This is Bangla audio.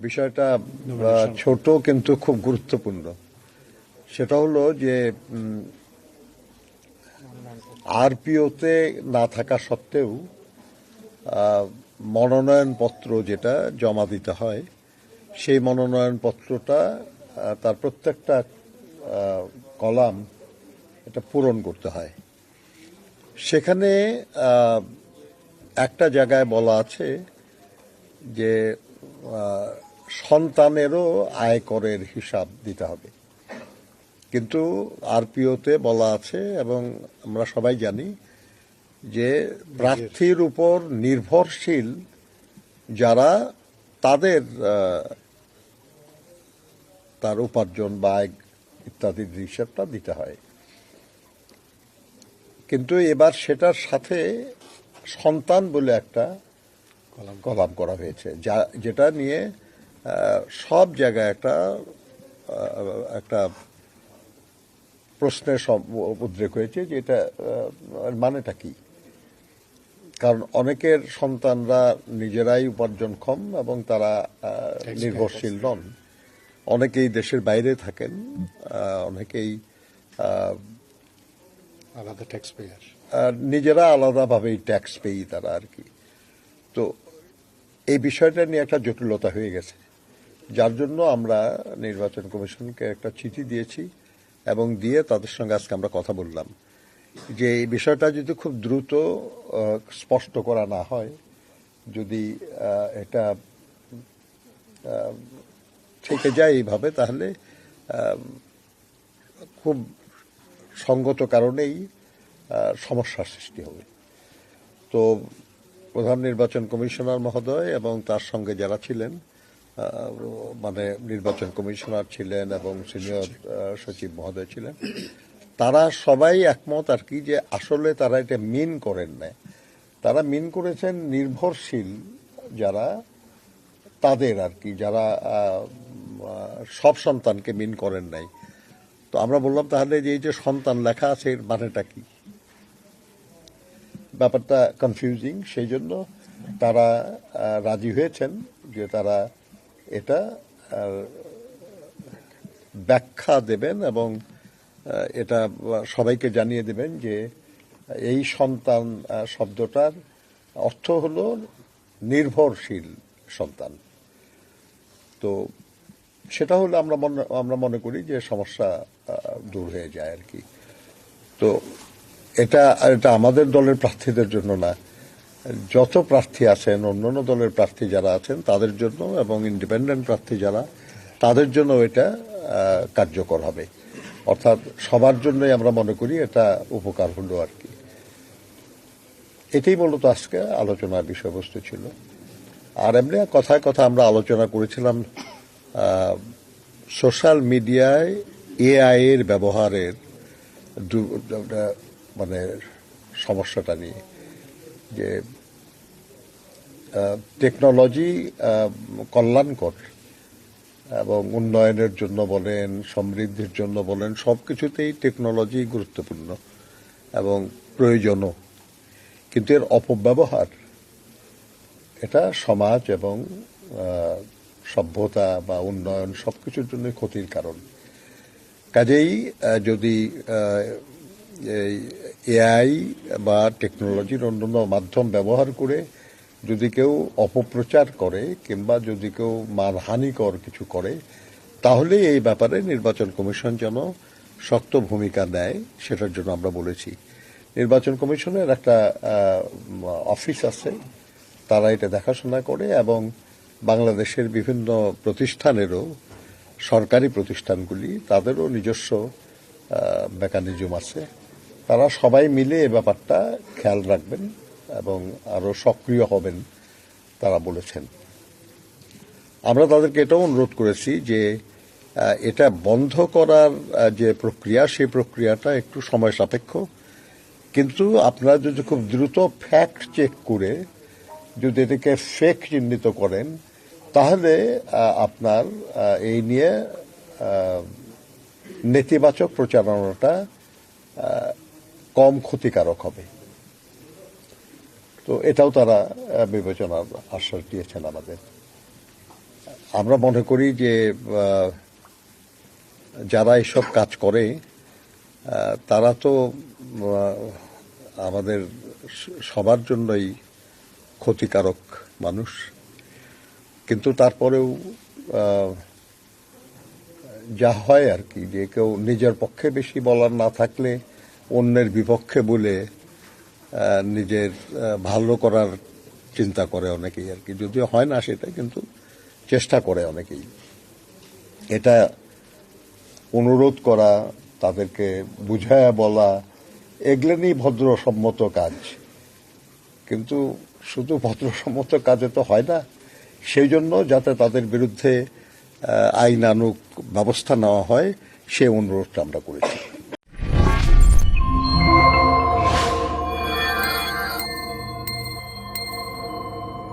বিষয়টা ছোট কিন্তু খুব গুরুত্বপূর্ণ। সেটা হলো যে আরপিওতে না থাকা সত্ত্বেও মনোনয়নপত্র যেটা জমা দিতে হয়, সেই মনোনয়নপত্রটা তার প্রত্যেকটা কলাম এটা পূরণ করতে হয়। সেখানে একটা জায়গায় বলা আছে যে সন্তানেরও আয়করের হিসাব দিতে হবে, কিন্তু আরপিওতে বলা আছে এবং আমরা সবাই জানি যে প্রার্থীর উপর নির্ভরশীল যারা, তাদের তার উপার্জন বা আয় ইত্যাদির হিসাবটা দিতে হয়। কিন্তু এবার সেটার সাথে সন্তান বলে একটা কলাম করা হয়েছে, যেটা নিয়ে সব জায়গায় একটা প্রশ্নের উদ্রেক হয়েছে যে এটা মানেটা কি। কারণ অনেকের সন্তানরা নিজেরাই উপার্জনক্ষম এবং তারা নির্ভরশীল নন। অনেকেই দেশের বাইরে থাকেন, অনেকেই আলাদা ট্যাক্স পেয়ার, নিজেরা আলাদাভাবেই ট্যাক্স পেই তারা আর কি। তো এই বিষয়টা নিয়ে একটা জটিলতা হয়ে গেছে, যার জন্য আমরা নির্বাচন কমিশনকে একটা চিঠি দিয়েছি এবং দিয়ে তাদের সঙ্গে আজকে আমরা কথা বললাম যে এই বিষয়টা যদি খুব দ্রুত স্পষ্ট করা না হয়, যদি এটা থেকে যায় এইভাবে, তাহলে খুব সঙ্গত কারণেই সমস্যার সৃষ্টি হবে। তো প্রধান নির্বাচন কমিশনার মহোদয় এবং তার সঙ্গে যারা ছিলেন, মানে নির্বাচন কমিশনার ছিলেন এবং সিনিয়র সচিব মহোদয় ছিলেন, তারা সবাই একমত আর কি যে আসলে তারা এটা মিন করেন না। তারা মিন করেছেন নির্ভরশীল যারা, তাদের আর কি, যারা সব সন্তানকে মিন করেন নাই। তো আমরা বললাম তাহলে যে এই যে সন্তান লেখা আছে এর মানেটা কি? ব্যাপারটা কনফিউজিং। সেই জন্য তারা রাজি হয়েছেন যে তারা এটা ব্যাখ্যা দেবেন এবং এটা সবাইকে জানিয়ে দেবেন যে এই সন্তান শব্দটার অর্থ হলো নির্ভরশীল সন্তান। তো সেটা হলে আমরা মনে করি যে সমস্যা দূর হয়ে যায় আর কি। তো এটা আমাদের দলের প্রার্থীদের জন্য না, যত প্রার্থী আছেন, অন্যান্য দলের প্রার্থী যারা আছেন তাদের জন্য এবং ইন্ডিপেন্ডেন্ট প্রার্থী যারা, তাদের জন্য এটা কার্যকর হবে। অর্থাৎ সবার জন্যই আমরা মনে করি এটা উপকার হলো আর কি। এটাই মূলত আজকে আলোচনার বিষয়বস্তু ছিল। আর এমনি কথায় কথা আমরা আলোচনা করেছিলাম সোশ্যাল মিডিয়ায় এআই এর ব্যবহারের মানে সমস্যাটা নিয়ে, যে টেকনোলজি কল্যাণকর এবং উন্নয়নের জন্য বলেন, সমৃদ্ধির জন্য বলেন, সবকিছুতেই টেকনোলজি গুরুত্বপূর্ণ এবং প্রয়োজনও। কিন্তু এর অপব্যবহার এটা সমাজ এবং সভ্যতা বা উন্নয়ন সবকিছুর জন্য ক্ষতির কারণ। কাজেই যদি এআই বা টেকনোলজির অন্যান্য মাধ্যম ব্যবহার করে যদি কেউ অপপ্রচার করে কিংবা যদি কেউ মানহানিকর কিছু করে, তাহলে এই ব্যাপারে নির্বাচন কমিশন যেন শক্ত ভূমিকা নেয়, সেটার জন্য আমরা বলেছি। নির্বাচন কমিশনের একটা অফিস আছে, তারা এটা দেখাশোনা করে এবং বাংলাদেশের বিভিন্ন প্রতিষ্ঠানেরও, সরকারি প্রতিষ্ঠানগুলি, তাদেরও নিজস্ব মেকানিজম আছে। তারা সবাই মিলে এ ব্যাপারটা খেয়াল রাখবেন এবং আরো সক্রিয় হবেন তারা বলেছেন। আমরা তাদেরকে এটাও অনুরোধ করেছি যে এটা বন্ধ করার যে প্রক্রিয়া, সেই প্রক্রিয়াটা একটু সময় সাপেক্ষ, কিন্তু আপনারা যদি খুব দ্রুত ফ্যাক্ট চেক করে যদি এটাকে ফেক চিহ্নিত করেন, তাহলে আপনার এই নিয়ে নেতিবাচক প্রচারণাটা কম ক্ষতিকারক হবে। তো এটাও তারা বিবেচনার আশ্বাস দিয়েছেন আমাদের। আমরা মনে করি যে যারা এসব কাজ করে তারা তো আমাদের সবার জন্যই ক্ষতিকারক মানুষ, কিন্তু তারপরেও যা হয় আর কি, যে কেউ নিজের পক্ষে বেশি বলার না থাকলে অন্যের বিপক্ষে বলে নিজের ভালো করার চিন্তা করে অনেকেই আর কি, যদিও হয় না সেটা, কিন্তু চেষ্টা করে অনেকেই। এটা অনুরোধ করা, তাদেরকে বুঝায়া বলা, এগুলো নিয়ে ভদ্রসম্মত কাজ, কিন্তু শুধু ভদ্রসম্মত কাজে তো হয় না। সেই জন্য যাতে তাদের বিরুদ্ধে আইনানুগ ব্যবস্থা নেওয়া হয়, সে অনুরোধটা আমরা করেছি।